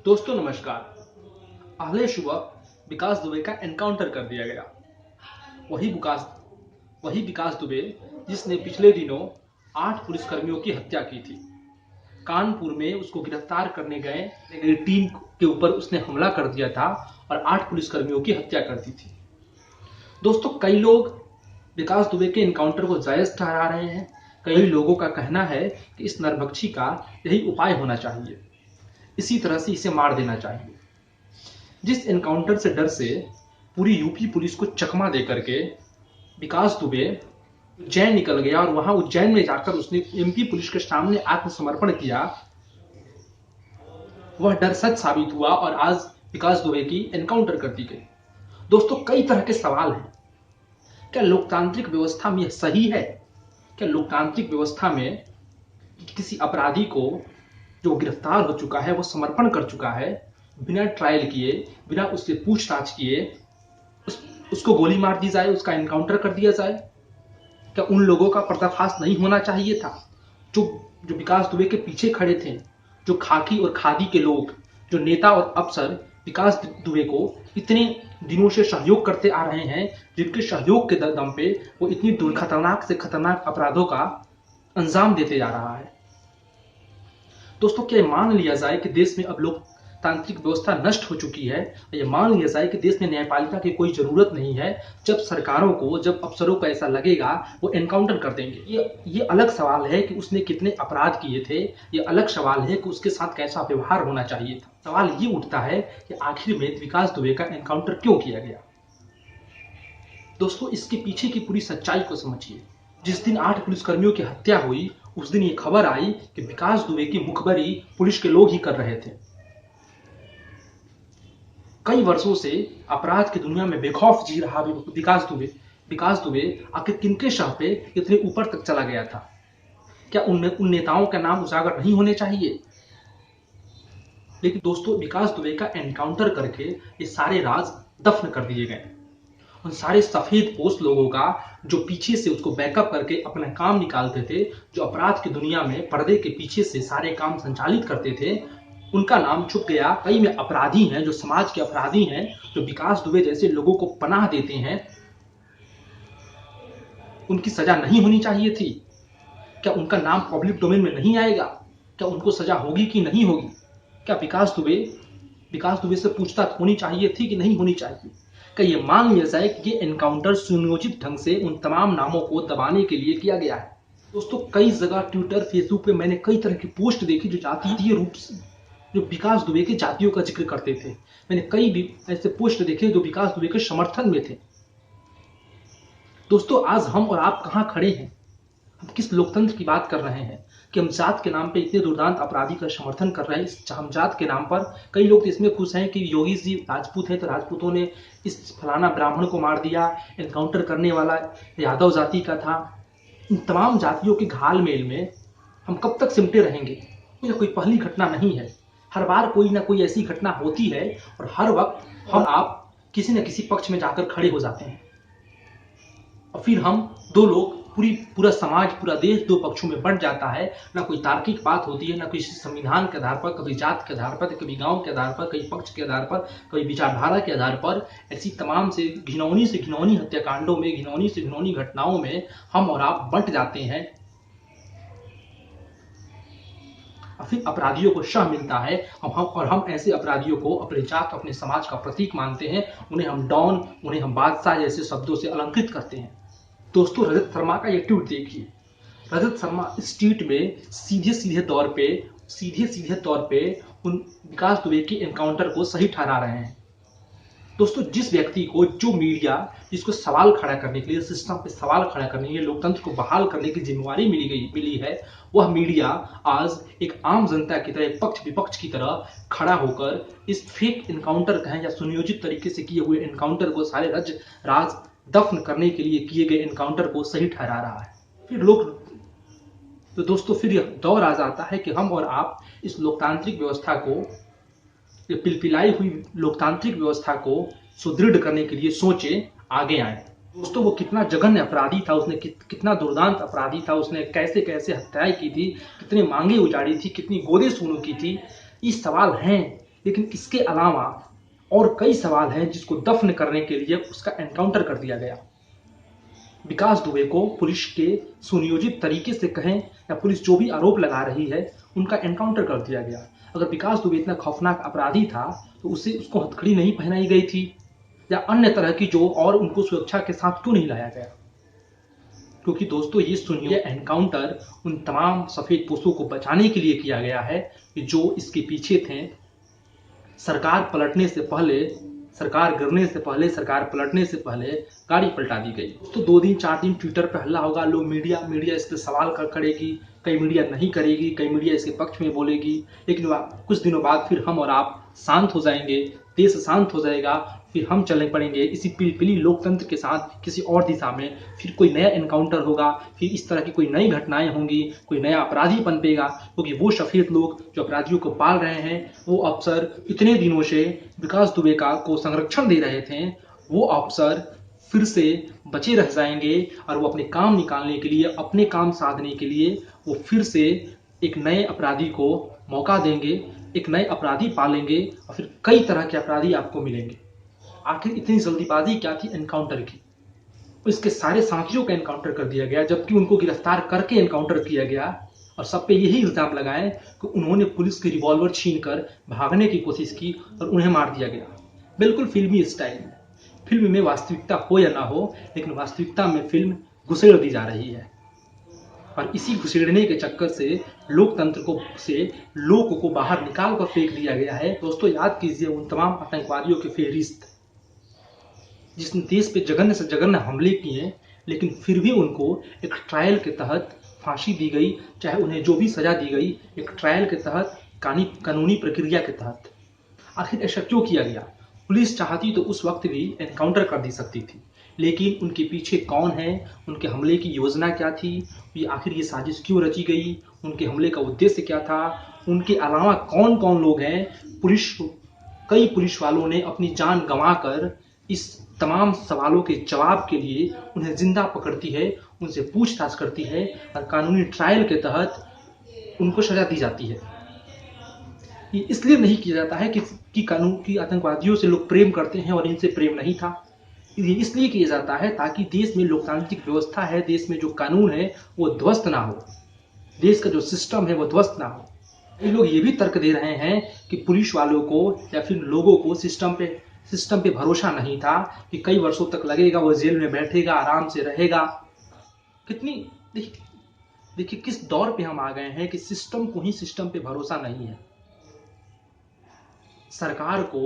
दोस्तों नमस्कार। पहले सुबह विकास दुबे का एनकाउंटर कर दिया गया। वही विकास वही विकास दुबे जिसने पिछले दिनों 8 पुलिसकर्मियों की हत्या की थी। कानपुर में उसको गिरफ्तार करने गए टीम के ऊपर उसने हमला कर दिया था और 8 पुलिसकर्मियों की हत्या कर दी थी। दोस्तों, कई लोग विकास दुबे के एनकाउंटर को जायज ठहरा रहे हैं। कई लोगों का कहना है कि इस नरभक्षी का यही उपाय होना चाहिए, इसी तरह से इसे मार देना चाहिए। जिस एनकाउंटर से डर से पूरी यूपी पुलिस को चकमा दे करके विकास दुबे उज्जैन निकल गया और वहां उज्जैन में जाकर उसने एमपी पुलिस के सामने आत्मसमर्पण किया, वह डर सच साबित हुआ और आज विकास दुबे की एनकाउंटर कर दी गई। दोस्तों, कई तरह के सवाल हैं। क्या लोकतांत्रिक व्यवस्था में यह सही है? क्या लोकतांत्रिक व्यवस्था में किसी अपराधी को जो गिरफ्तार हो चुका है, वो समर्पण कर चुका है, बिना ट्रायल किए, बिना उससे पूछताछ किए उसको गोली मार दी जाए, उसका एनकाउंटर कर दिया जाए? क्या उन लोगों का पर्दाफाश नहीं होना चाहिए था जो जो विकास दुबे के पीछे खड़े थे, जो खाकी और खादी के लोग, जो नेता और अफसर विकास दुबे को इतने दिनों से सहयोग करते आ रहे हैं, जिनके सहयोग के दम पे वो इतनी खतरनाक से खतरनाक अपराधों का अंजाम देते जा रहा है। दोस्तों, क्या मान लिया जाए कि देश में अब लोकतांत्रिक व्यवस्था नष्ट हो चुकी है? यह मान लिया जाए कि देश में न्यायपालिका की कोई जरूरत नहीं है? जब सरकारों को, जब अफसरों को ऐसा लगेगा, वो एनकाउंटर कर देंगे। ये अलग सवाल है कि उसने कितने अपराध किए थे। ये अलग सवाल है कि उसके साथ कैसा व्यवहार होना चाहिए था। सवाल ये उठता है कि आखिर में विकास दुबे का एनकाउंटर क्यों किया गया? दोस्तों, इसके पीछे की पूरी सच्चाई को समझिए। जिस दिन 8 पुलिसकर्मियों की हत्या हुई, उस दिन ये खबर आई कि विकास दुबे की मुखबरी पुलिस के लोग ही कर रहे थे। कई वर्षों से अपराध की दुनिया में बेखौफ जी रहा विकास दुबे आखिर किनके शाह पे इतने ऊपर तक चला गया था? क्या उन नेताओं का नाम उजागर नहीं होने चाहिए? लेकिन दोस्तों, विकास दुबे का एनकाउंटर करके ये सारे राज दफन कर दिए गए। उन सारे सफेद पोस्ट लोगों का जो पीछे से उसको बैकअप करके अपना काम निकालते थे, जो अपराध की दुनिया में पर्दे के पीछे से सारे काम संचालित करते थे, उनका नाम छुप गया। कई में अपराधी हैं, जो समाज के अपराधी हैं, जो विकास दुबे जैसे लोगों को पनाह देते हैं, उनकी सजा नहीं होनी चाहिए थी? क्या उनका नाम पब्लिक डोमेन में नहीं आएगा? क्या उनको सजा होगी कि नहीं होगी? क्या विकास दुबे से पूछताछ होनी चाहिए थी कि नहीं होनी चाहिए? क्या ये मान लिया जाए कि ये एनकाउंटर सुनियोजित ढंग से उन तमाम नामों को दबाने के लिए किया गया है? दोस्तों, कई जगह ट्विटर, फेसबुक पे मैंने कई तरह की पोस्ट देखी जो जातीय रूप से, जो विकास दुबे के जातियों का जिक्र करते थे। मैंने कई भी ऐसे पोस्ट देखे जो विकास दुबे के समर्थन में थे। दोस्तों, आज हम और आप कहां खड़े हैं? हम किस लोकतंत्र की बात कर रहे हैं कि हम जात के नाम पे इतने दुर्दांत अपराधी का समर्थन कर रहे हैं? इस हम जात के नाम पर कई लोग तो इसमें खुश हैं कि योगी जी राजपूत हैं, तो राजपूतों ने इस फलाना ब्राह्मण को मार दिया, एनकाउंटर करने वाला यादव जाति का था। इन तमाम जातियों के घालमेल में हम कब तक सिमटे रहेंगे? यह कोई पहली घटना नहीं है। हर बार कोई ना कोई ऐसी घटना होती है और हर वक्त हम आप किसी न किसी पक्ष में जाकर खड़े हो जाते हैं और फिर हम दो लोग, पूरा समाज, पूरा देश दो पक्षों में बंट जाता है। ना कोई तार्किक बात होती है, ना किसी संविधान के आधार पर, कभी जात के आधार पर, कभी गांव के आधार पर, कभी पक्ष के आधार पर, कभी विचारधारा के आधार पर। ऐसी तमाम से घिनौनी हत्याकांडों में, घिनौनी से घिनौनी घटनाओं में हम और आप बंट जाते हैं और फिर अपराधियों को शह मिलता है। हम ऐसे अपराधियों को अपने जात, अपने समाज का प्रतीक मानते हैं। उन्हें हम डॉन, उन्हें हम बादशाह जैसे शब्दों से अलंकृत करते हैं। दोस्तों, रजत शर्मा का ये ट्वीट देखिए। रजत शर्मा इस ट्वीट में सीधे सीधे तौर पे उन विकास दुबे के एनकाउंटर को सही ठहरा रहे हैं। दोस्तों, जिस व्यक्ति को, जो मीडिया जिसको सवाल खड़ा करने के लिए, सिस्टम पे सवाल खड़ा करने के लिए, लोकतंत्र को बहाल करने की जिम्मेवारी मिली है, वह मीडिया आज एक आम जनता की तरह, पक्ष विपक्ष की तरह खड़ा होकर इस फेक एनकाउंटर कहें या सुनियोजित तरीके से किए हुए एनकाउंटर को, सारे राज दफन करने के लिए किए गए एनकाउंटर को सही ठहरा रहा है। तो दोस्तों, फिर यह दौर आ जाता है कि हम और आप इस लोकतांत्रिक व्यवस्था को, पिलपिलाई हुई लोकतांत्रिक व्यवस्था को सुदृढ़ करने के लिए सोचे, आगे आए। दोस्तों, वो कितना जघन्य अपराधी था, उसने कितना दुर्दांत अपराधी था, उसने कैसे कैसे हत्याएं की थी, कितनी मांगे उजाड़ी थी, कितनी गोदे सूनों की थी। ये सवाल हैं लेकिन इसके अलावा और कई सवाल हैं जिसको दफन करने के लिए उसका एनकाउंटर कर दिया गया। विकास दुबे को पुलिस के सुनियोजित तरीके से कहें या पुलिस जो भी आरोप लगा रही है उनका एनकाउंटर कर दिया गया। अगर विकास दुबे इतना खौफनाक अपराधी था तो उसको हथकड़ी नहीं पहनाई गई थी, या अन्य तरह की जो और उनको सुरक्षा के साथ क्यों नहीं लाया गया? क्योंकि दोस्तों ये सुनिए, एनकाउंटर उन तमाम सफेद पोशों को बचाने के लिए किया गया है जो इसके पीछे थे। सरकार पलटने से पहले, सरकार गिरने से पहले, सरकार पलटने से पहले गाड़ी पलटा दी गई। तो 2 दिन 4 दिन ट्विटर पर हल्ला होगा, लोग मीडिया इस पर सवाल करेगी, कई मीडिया नहीं करेगी, कई मीडिया इसके पक्ष में बोलेगी, लेकिन कुछ दिनों बाद फिर हम और आप शांत हो जाएंगे, देश शांत हो जाएगा, फिर हम चलने पड़ेंगे इसी पिलपिली लोकतंत्र के साथ किसी और दिशा में। फिर कोई नया एनकाउंटर होगा, फिर इस तरह की कोई नई घटनाएं होंगी, कोई नया अपराधी पनपेगा, क्योंकि वो सफेद लोग जो अपराधियों को पाल रहे हैं, वो अफसर इतने दिनों से विकास दुबे को संरक्षण दे रहे थे, वो अफसर फिर से बचे रह जाएंगे और वो अपने काम निकालने के लिए, अपने काम साधने के लिए वो फिर से एक नए अपराधी को मौका देंगे, एक नए अपराधी पालेंगे और फिर कई तरह के अपराधी आपको मिलेंगे। आखिर इतनी जल्दीबाजी क्या थी एनकाउंटर की? इसके सारे साथियों का एनकाउंटर कर दिया गया, जबकि उनको गिरफ्तार करके एनकाउंटर किया गया और सब पे यही इल्जाम लगाए कि उन्होंने पुलिस की रिवॉल्वर छीनकर भागने की कोशिश की और उन्हें मार दिया गया। बिल्कुल फिल्मी स्टाइल में। फिल्म में वास्तविकता हो या ना हो, लेकिन वास्तविकता में फिल्म घुसेड़ दी जा रही है और इसी घुसेड़ने के चक्कर से लोकतंत्र से लोगों को बाहर निकाल कर फेंक दिया गया है। दोस्तों याद कीजिए उन तमाम आतंकवादियों की फेहरिस्त जिसने देश पे जघन्य से जघन्य हमले किए, लेकिन फिर भी उनको एक ट्रायल के तहत फांसी दी गई, चाहे उन्हें जो भी सजा दी गई एक ट्रायल के तहत, कानूनी प्रक्रिया के तहत। आखिर ऐसा क्यों किया गया? पुलिस चाहती तो उस वक्त भी एनकाउंटर कर दी सकती थी, लेकिन उनके पीछे कौन है, उनके हमले की योजना क्या थी, आखिर ये साजिश क्यों रची गई, उनके हमले का उद्देश्य क्या था, उनके अलावा कौन कौन लोग हैं। कई पुलिस वालों ने अपनी जान गंवाकर इस तमाम सवालों के जवाब के लिए उन्हें जिंदा पकड़ती है, उनसे पूछताछ करती है और कानूनी ट्रायल के तहत उनको सजा दी जाती है। ये इसलिए नहीं किया जाता है कि कानून की आतंकवादियों से लोग प्रेम करते हैं और इनसे प्रेम नहीं था। ये इसलिए किया जाता है ताकि देश में लोकतांत्रिक व्यवस्था है, देश में जो कानून है वो ध्वस्त ना हो, देश का जो सिस्टम है वो ध्वस्त ना हो। ये लोग ये भी तर्क दे रहे हैं कि पुलिस वालों को या फिर लोगों को सिस्टम पे भरोसा नहीं था कि कई वर्षों तक लगेगा, वो जेल में बैठेगा, आराम से रहेगा। कितनी देखिए किस दौर पे हम आ गए हैं कि सिस्टम को ही सिस्टम पे भरोसा नहीं है। सरकार को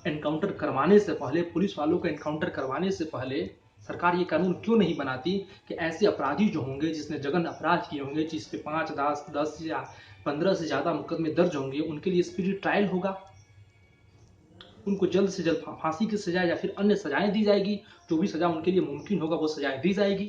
एनकाउंटर करवाने से पहले, पुलिस वालों को एनकाउंटर करवाने से पहले सरकार ये कानून क्यों नहीं बनाती कि ऐसे अपराधी जो होंगे, जिसने जघन्य अपराध किए होंगे, जिस पे 5, 10 या 15 से ज्यादा मुकदमे दर्ज होंगे, उनके लिए स्पीडी ट्रायल होगा, उनको जल्द से जल्द फांसी की सजा या फिर अन्य सजाएं दी जाएगी, जो भी सजा उनके लिए मुमकिन होगा वो सजाएं दी जाएगी।